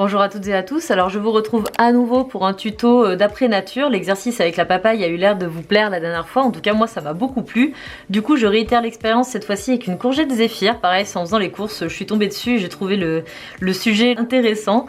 Bonjour à toutes et à tous, alors je vous retrouve à nouveau pour un tuto d'après nature. L'exercice avec la papaye a eu l'air de vous plaire la dernière fois, en tout cas moi ça m'a beaucoup plu. Du coup je réitère l'expérience cette fois-ci avec une courgette zéphyr. Pareil, c'est en faisant les courses, je suis tombée dessus et j'ai trouvé le sujet intéressant.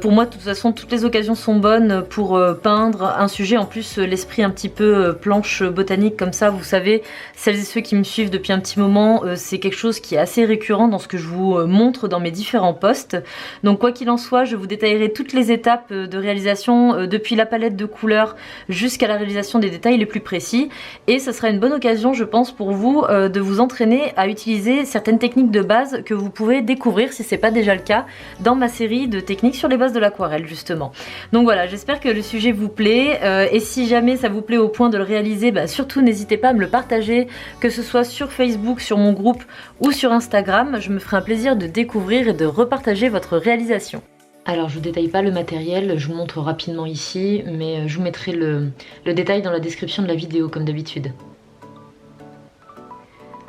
Pour moi de toute façon toutes les occasions sont bonnes pour peindre un sujet. En plus l'esprit un petit peu planche botanique comme ça, vous savez, celles et ceux qui me suivent depuis un petit moment, c'est quelque chose qui est assez récurrent dans ce que je vous montre dans mes différents posts. Donc quoi qu'il en soit, je vous détaillerai toutes les étapes de réalisation depuis la palette de couleurs jusqu'à la réalisation des détails les plus précis, et ce sera une bonne occasion je pense pour vous de vous entraîner à utiliser certaines techniques de base que vous pouvez découvrir si c'est pas déjà le cas dans ma série de techniques sur les bases de l'aquarelle justement. Donc voilà, j'espère que le sujet vous plaît et si jamais ça vous plaît au point de le réaliser, surtout n'hésitez pas à me le partager, que ce soit sur Facebook, sur mon groupe ou sur Instagram. Je me ferai un plaisir de découvrir et de repartager votre réalisation. Alors je vous détaille pas le matériel, je vous montre rapidement ici, mais je vous mettrai le détail dans la description de la vidéo comme d'habitude.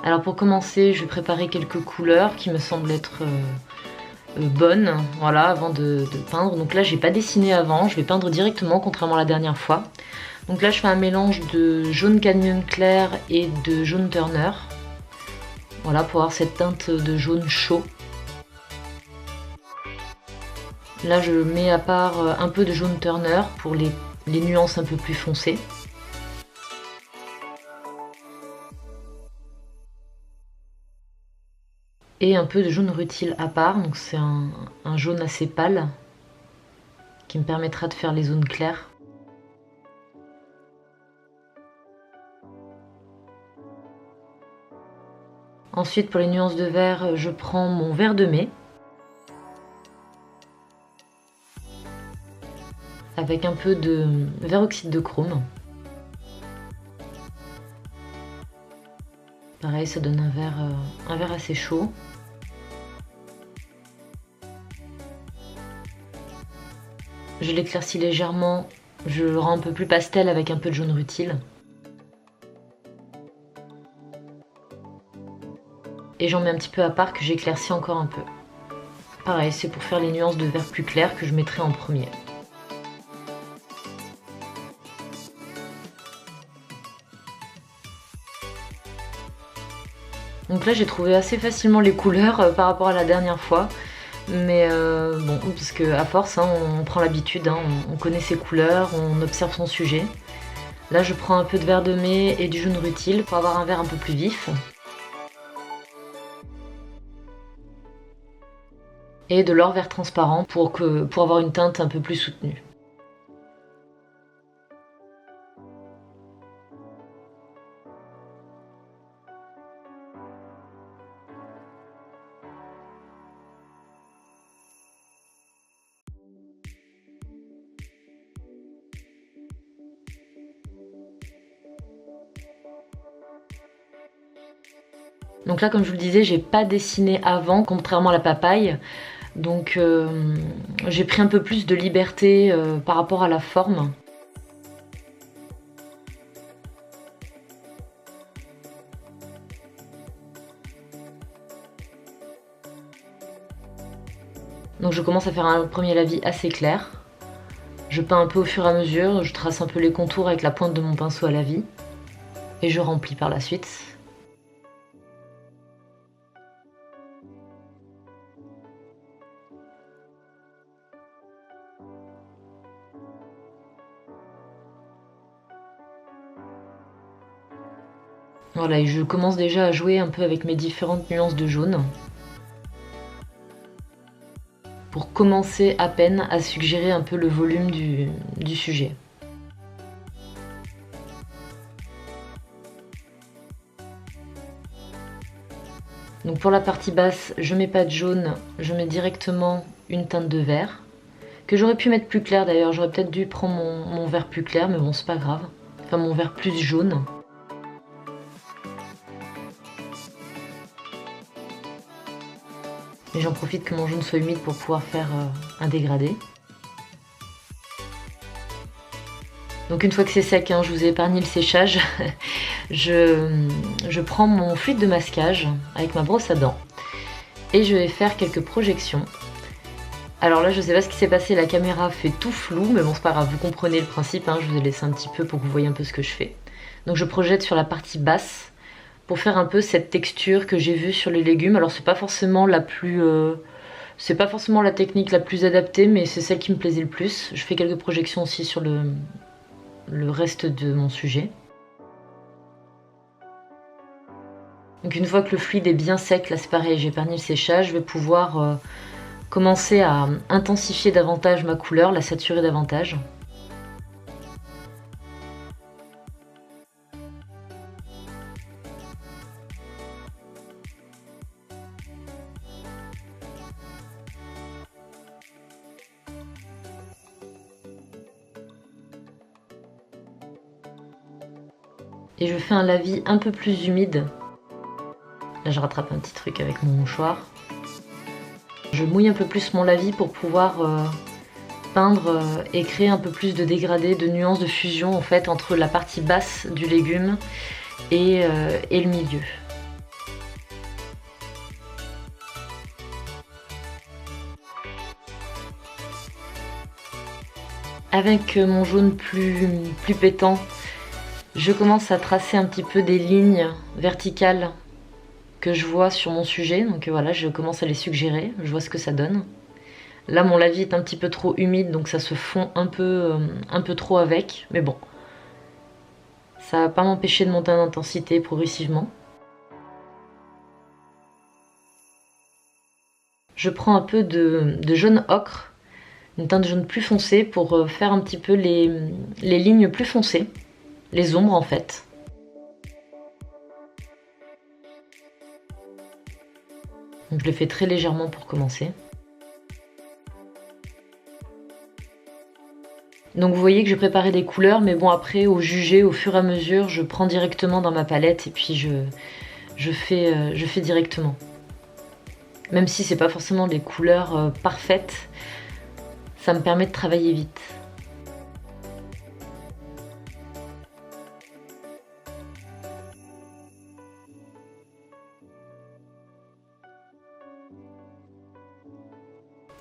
Alors pour commencer, je vais préparer quelques couleurs qui me semblent être bonnes, voilà, avant de peindre. Donc là j'ai pas dessiné avant, je vais peindre directement contrairement à la dernière fois. Donc là je fais un mélange de jaune cadmium clair et de jaune Turner. Voilà, pour avoir cette teinte de jaune chaud. Là je mets à part un peu de jaune Turner pour les nuances un peu plus foncées. Et un peu de jaune rutile à part, donc c'est un jaune assez pâle qui me permettra de faire les zones claires. Ensuite pour les nuances de vert, je prends mon vert de mai. Avec un peu de vert oxyde de chrome. Pareil, ça donne un vert assez chaud. Je l'éclaircis légèrement, je le rends un peu plus pastel avec un peu de jaune rutile. Et j'en mets un petit peu à part que j'éclaircis encore un peu. Pareil, c'est pour faire les nuances de vert plus clair que je mettrai en premier. Donc là j'ai trouvé assez facilement les couleurs par rapport à la dernière fois. Mais bon, parce que à force, on prend l'habitude, on connaît ses couleurs, on observe son sujet. Là je prends un peu de vert de mai et du jaune rutile pour avoir un vert un peu plus vif. Et de l'or vert transparent pour avoir une teinte un peu plus soutenue. Donc là comme je vous le disais, j'ai pas dessiné avant, contrairement à la papaye. Donc j'ai pris un peu plus de liberté par rapport à la forme. Donc je commence à faire un premier lavis assez clair. Je peins un peu au fur et à mesure, je trace un peu les contours avec la pointe de mon pinceau à lavis. Et je remplis par la suite. Voilà, et je commence déjà à jouer un peu avec mes différentes nuances de jaune. Pour commencer à peine à suggérer un peu le volume du sujet. Donc pour la partie basse, je mets pas de jaune, je mets directement une teinte de vert. Que j'aurais pu mettre plus clair d'ailleurs, j'aurais peut-être dû prendre mon vert plus clair, mais bon c'est pas grave. Enfin mon vert plus jaune. Et j'en profite que mon jaune soit humide pour pouvoir faire un dégradé. Donc une fois que c'est sec, je vous ai épargné le séchage, je prends mon fluide de masquage avec ma brosse à dents et je vais faire quelques projections Alors là, je sais pas ce qui s'est passé, la caméra fait tout flou, mais bon, c'est pas grave, vous comprenez le principe, hein, je vous ai laissé un petit peu pour que vous voyez un peu ce que je fais. Donc je projette sur la partie basse pour faire un peu cette texture que j'ai vue sur les légumes. Alors c'est pas forcément la plus... c'est pas forcément la technique la plus adaptée, mais c'est celle qui me plaisait le plus. Je fais quelques projections aussi sur le reste de mon sujet. Donc une fois que le fluide est bien sec, là c'est pareil, j'ai épargné le séchage, je vais pouvoir commencer à intensifier davantage ma couleur, la saturer davantage. Et je fais un lavis un peu plus humide. Là je rattrape un petit truc avec mon mouchoir. Je mouille un peu plus mon lavis pour pouvoir peindre et créer un peu plus de dégradé, de nuances, de fusion en fait entre la partie basse du légume et le milieu. Avec mon jaune plus pétant, je commence à tracer un petit peu des lignes verticales que je vois sur mon sujet. Donc voilà, je commence à les suggérer, je vois ce que ça donne. Là, mon lavis est un petit peu trop humide, donc ça se fond un peu trop avec. Mais bon, ça va pas m'empêcher de monter en intensité progressivement. Je prends un peu de jaune ocre, une teinte jaune plus foncée pour faire un petit peu les lignes plus foncées, les ombres en fait. Donc je le fais très légèrement pour commencer. Donc vous voyez que j'ai préparé des couleurs, mais bon après au juger au fur et à mesure, je prends directement dans ma palette et puis je fais directement. Même si c'est pas forcément des couleurs parfaites, ça me permet de travailler vite.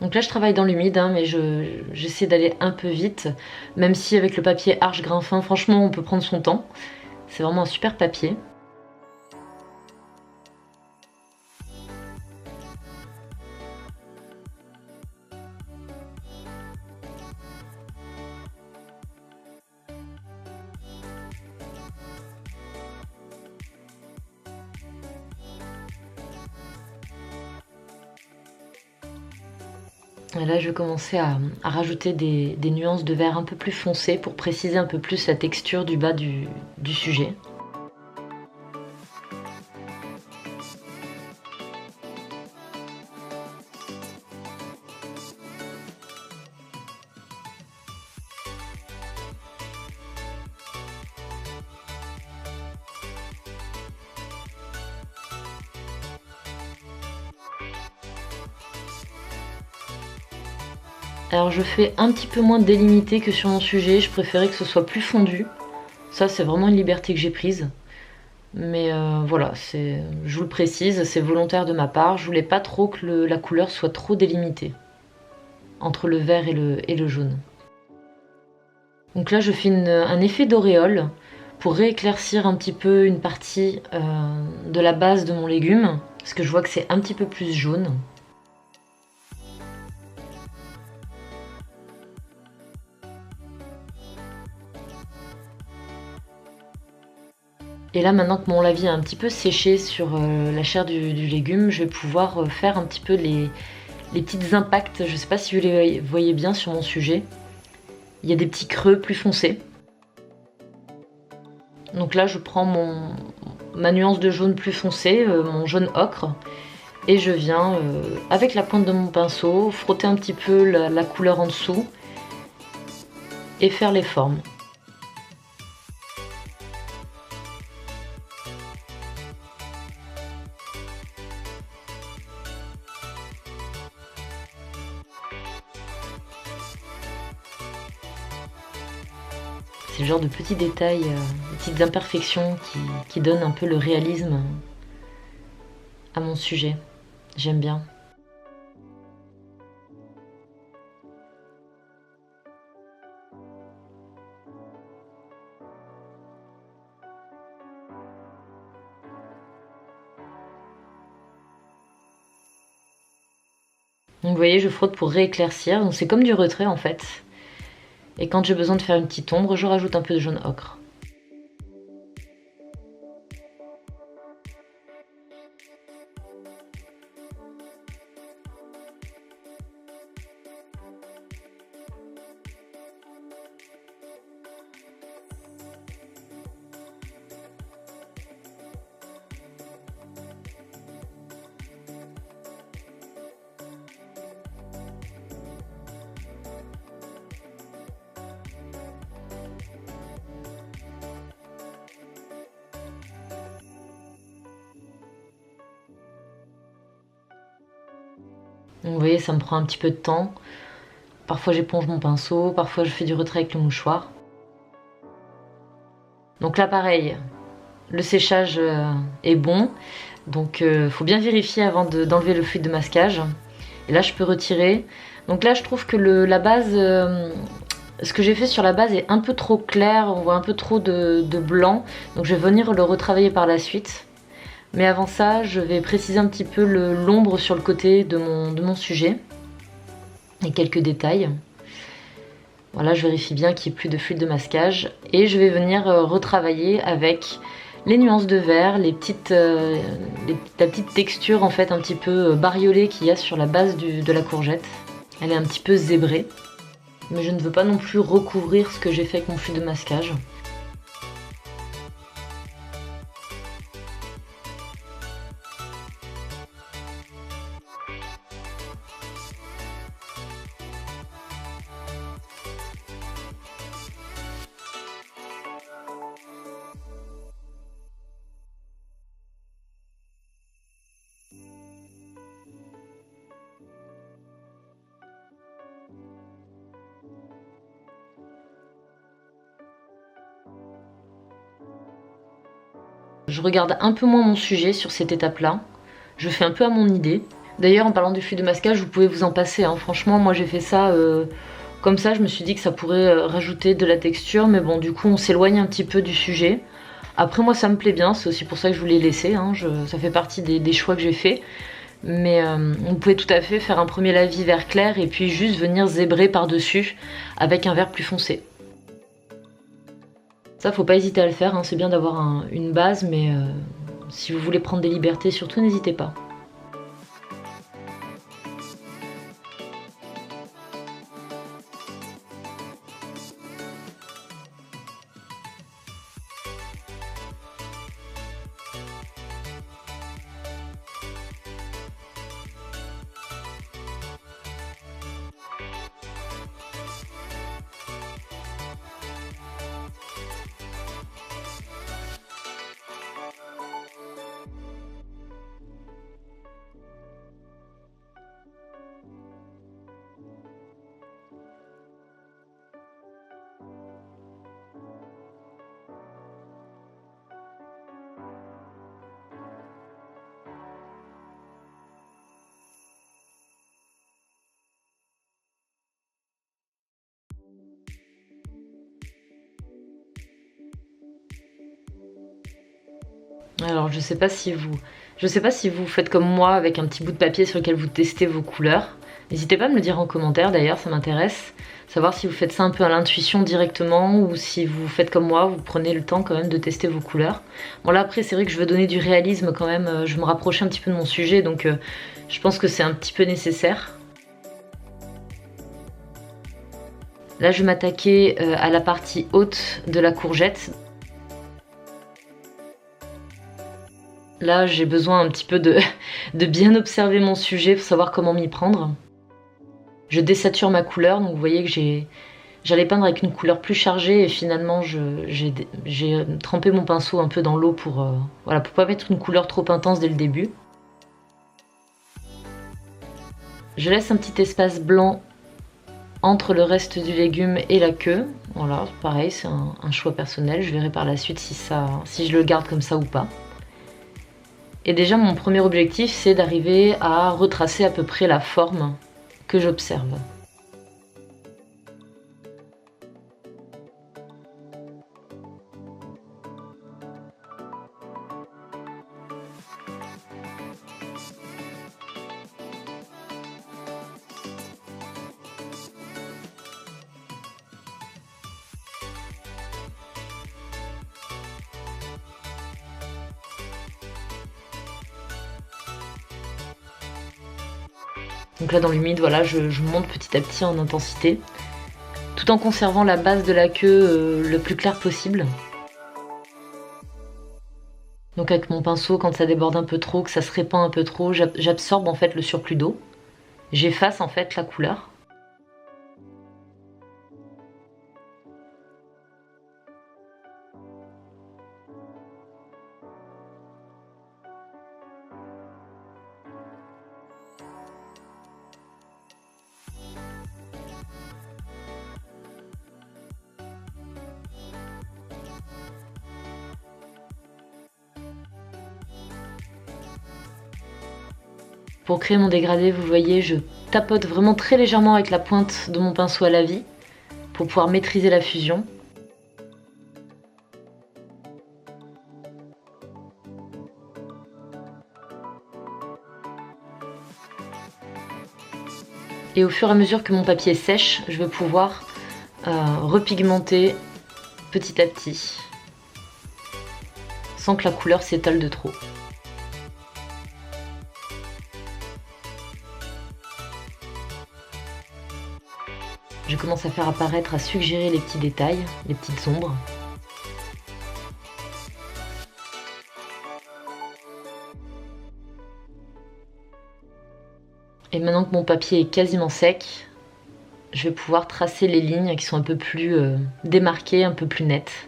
Donc là je travaille dans l'humide, hein, mais j'essaie d'aller un peu vite, même si avec le papier Arches grain fin, franchement on peut prendre son temps. C'est vraiment un super papier. Et là je vais commencer à rajouter des nuances de vert un peu plus foncé pour préciser un peu plus la texture du bas du sujet. Alors je fais un petit peu moins délimité que sur mon sujet, je préférais que ce soit plus fondu. Ça c'est vraiment une liberté que j'ai prise. Mais voilà, je vous le précise, c'est volontaire de ma part. Je voulais pas trop que la couleur soit trop délimitée entre le vert et le jaune. Donc là je fais un effet d'auréole pour rééclaircir un petit peu une partie de la base de mon légume. Parce que je vois que c'est un petit peu plus jaune. Et là maintenant que mon lavis a un petit peu séché sur la chair du légume, je vais pouvoir faire un petit peu les petits impacts. Je ne sais pas si vous les voyez bien sur mon sujet. Il y a des petits creux plus foncés. Donc là je prends ma nuance de jaune plus foncé, mon jaune ocre, et je viens avec la pointe de mon pinceau frotter un petit peu la couleur en dessous et faire les formes. C'est le genre de petits détails, de petites imperfections qui donnent un peu le réalisme à mon sujet. J'aime bien. Donc vous voyez, je frotte pour rééclaircir, donc c'est comme du retrait en fait. Et quand j'ai besoin de faire une petite ombre, je rajoute un peu de jaune ocre. Donc vous voyez, ça me prend un petit peu de temps. Parfois j'éponge mon pinceau, parfois je fais du retrait avec le mouchoir. Donc là pareil, le séchage est bon. Donc faut bien vérifier avant d'enlever le fluide de masquage. Et là je peux retirer. Donc là je trouve que la base, ce que j'ai fait sur la base est un peu trop clair, on voit un peu trop de blanc. Donc je vais venir le retravailler par la suite. Mais avant ça, je vais préciser un petit peu l'ombre sur le côté de mon sujet. Et quelques détails. Voilà, je vérifie bien qu'il n'y ait plus de fluide de masquage. Et je vais venir retravailler avec les nuances de vert, la petite texture en fait un petit peu bariolée qu'il y a sur la base de la courgette. Elle est un petit peu zébrée. Mais je ne veux pas non plus recouvrir ce que j'ai fait avec mon fluide de masquage. Je regarde un peu moins mon sujet sur cette étape-là. Je fais un peu à mon idée. D'ailleurs, en parlant du fluide de masquage, vous pouvez vous en passer. Hein. Franchement, moi j'ai fait ça comme ça. Je me suis dit que ça pourrait rajouter de la texture. Mais bon, du coup, on s'éloigne un petit peu du sujet. Après, moi, ça me plaît bien. C'est aussi pour ça que je voulais laisser. Hein. Ça fait partie des choix que j'ai fait. Mais vous pouvez tout à fait faire un premier lavis vert clair et puis juste venir zébrer par-dessus avec un vert plus foncé. Ça, faut pas hésiter à le faire, hein. C'est bien d'avoir une base, mais si vous voulez prendre des libertés, surtout n'hésitez pas. Alors je sais pas si vous faites comme moi avec un petit bout de papier sur lequel vous testez vos couleurs. N'hésitez pas à me le dire en commentaire d'ailleurs, ça m'intéresse. Savoir si vous faites ça un peu à l'intuition directement ou si vous faites comme moi, vous prenez le temps quand même de tester vos couleurs. Bon là après c'est vrai que je veux donner du réalisme quand même, je me rapproche un petit peu de mon sujet donc je pense que c'est un petit peu nécessaire. Là je vais m'attaquer à la partie haute de la courgette. Là, j'ai besoin un petit peu de bien observer mon sujet pour savoir comment m'y prendre. Je désature ma couleur, donc vous voyez que j'allais peindre avec une couleur plus chargée et finalement j'ai trempé mon pinceau un peu dans l'eau voilà, pour pas mettre une couleur trop intense dès le début. Je laisse un petit espace blanc entre le reste du légume et la queue. Voilà, pareil, c'est un choix personnel. Je verrai par la suite si je le garde comme ça ou pas. Et déjà mon premier objectif c'est d'arriver à retracer à peu près la forme que j'observe. Donc là dans l'humide, voilà, je monte petit à petit en intensité, tout en conservant la base de la queue le plus clair possible. Donc avec mon pinceau, quand ça déborde un peu trop, que ça se répand un peu trop, j'absorbe en fait le surplus d'eau. J'efface en fait la couleur. Pour créer mon dégradé, vous voyez, je tapote vraiment très légèrement avec la pointe de mon pinceau à la vie pour pouvoir maîtriser la fusion. Et au fur et à mesure que mon papier sèche, je vais pouvoir repigmenter petit à petit, sans que la couleur s'étale de trop. Je commence à faire apparaître, à suggérer les petits détails, les petites ombres. Et maintenant que mon papier est quasiment sec, je vais pouvoir tracer les lignes qui sont un peu plus démarquées, un peu plus nettes.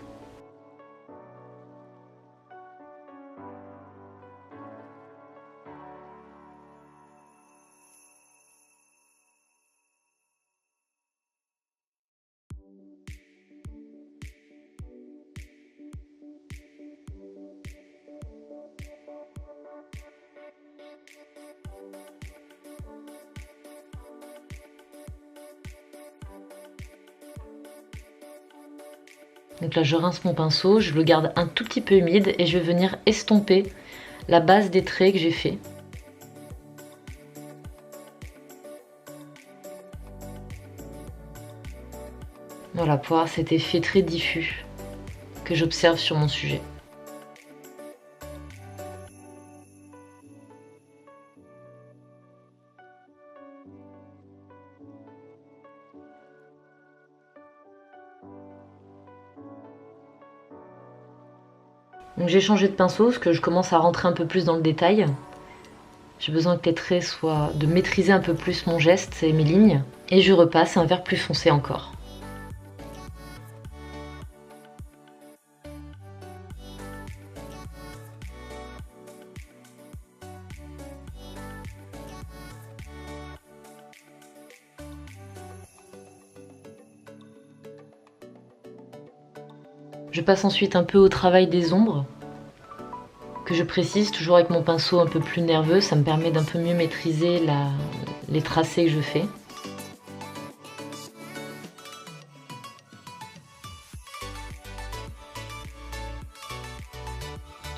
Donc là je rince mon pinceau, je le garde un tout petit peu humide et je vais venir estomper la base des traits que j'ai fait. Voilà, pour avoir cet effet très diffus que j'observe sur mon sujet. Donc j'ai changé de pinceau parce que je commence à rentrer un peu plus dans le détail. J'ai besoin que les traits soient... de maîtriser un peu plus mon geste et mes lignes. Et je repasse un vert plus foncé encore. Je passe ensuite un peu au travail des ombres, que je précise toujours avec mon pinceau un peu plus nerveux, ça me permet d'un peu mieux maîtriser les tracés que je fais.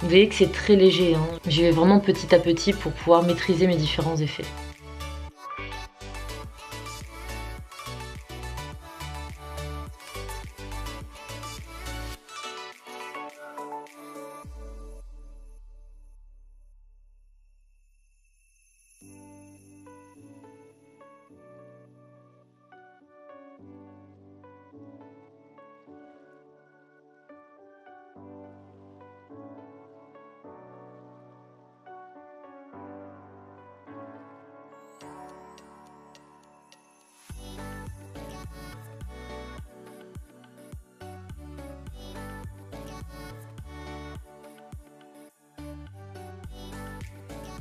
Vous voyez que c'est très léger, hein. J'y vais vraiment petit à petit pour pouvoir maîtriser mes différents effets.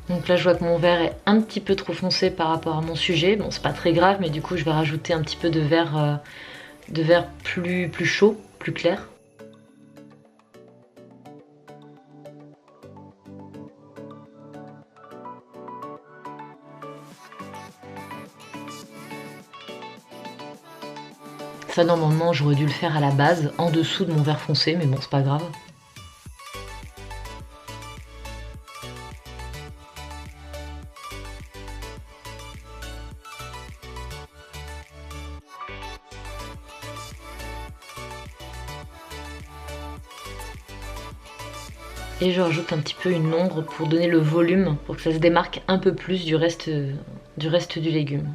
Donc là je vois que mon vert est un petit peu trop foncé par rapport à mon sujet. Bon, c'est pas très grave, mais du coup je vais rajouter un petit peu de vert plus chaud, plus clair. Ça normalement j'aurais dû le faire à la base, en dessous de mon vert foncé, mais bon c'est pas grave. Et je rajoute un petit peu une ombre pour donner le volume, pour que ça se démarque un peu plus du reste du reste du légume.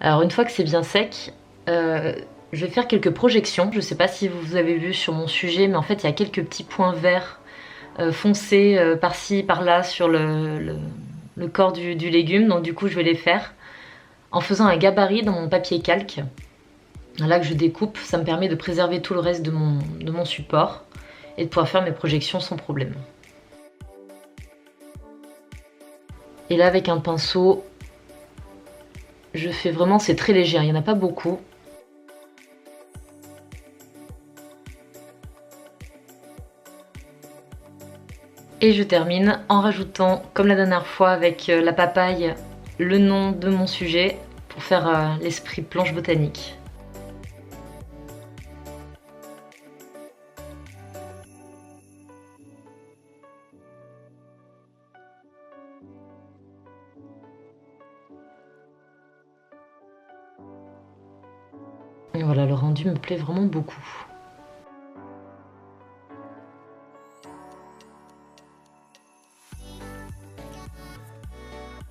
Alors une fois que c'est bien sec, je vais faire quelques projections. Je ne sais pas si vous avez vu sur mon sujet, mais en fait il y a quelques petits points verts foncés par-ci, par-là sur le corps du légume. Donc du coup je vais les faire en faisant un gabarit dans mon papier calque. Là que je découpe, ça me permet de préserver tout le reste de mon support et de pouvoir faire mes projections sans problème. Et là avec un pinceau, je fais vraiment, c'est très léger, il n'y en a pas beaucoup. Et je termine en rajoutant, comme la dernière fois avec la papaye, le nom de mon sujet pour faire l'esprit planche botanique. Et voilà, le rendu me plaît vraiment beaucoup.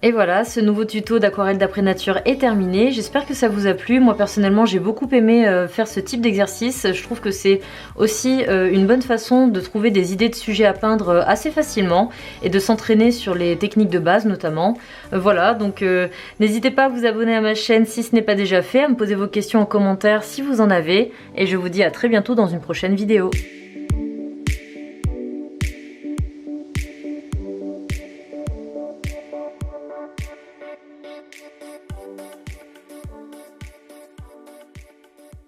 Et voilà, ce nouveau tuto d'aquarelle d'après nature est terminé. J'espère que ça vous a plu. Moi personnellement j'ai beaucoup aimé faire ce type d'exercice. Je trouve que c'est aussi une bonne façon de trouver des idées de sujets à peindre assez facilement et de s'entraîner sur les techniques de base notamment. Voilà, donc n'hésitez pas à vous abonner à ma chaîne si ce n'est pas déjà fait, à me poser vos questions en commentaire si vous en avez. Et je vous dis à très bientôt dans une prochaine vidéo.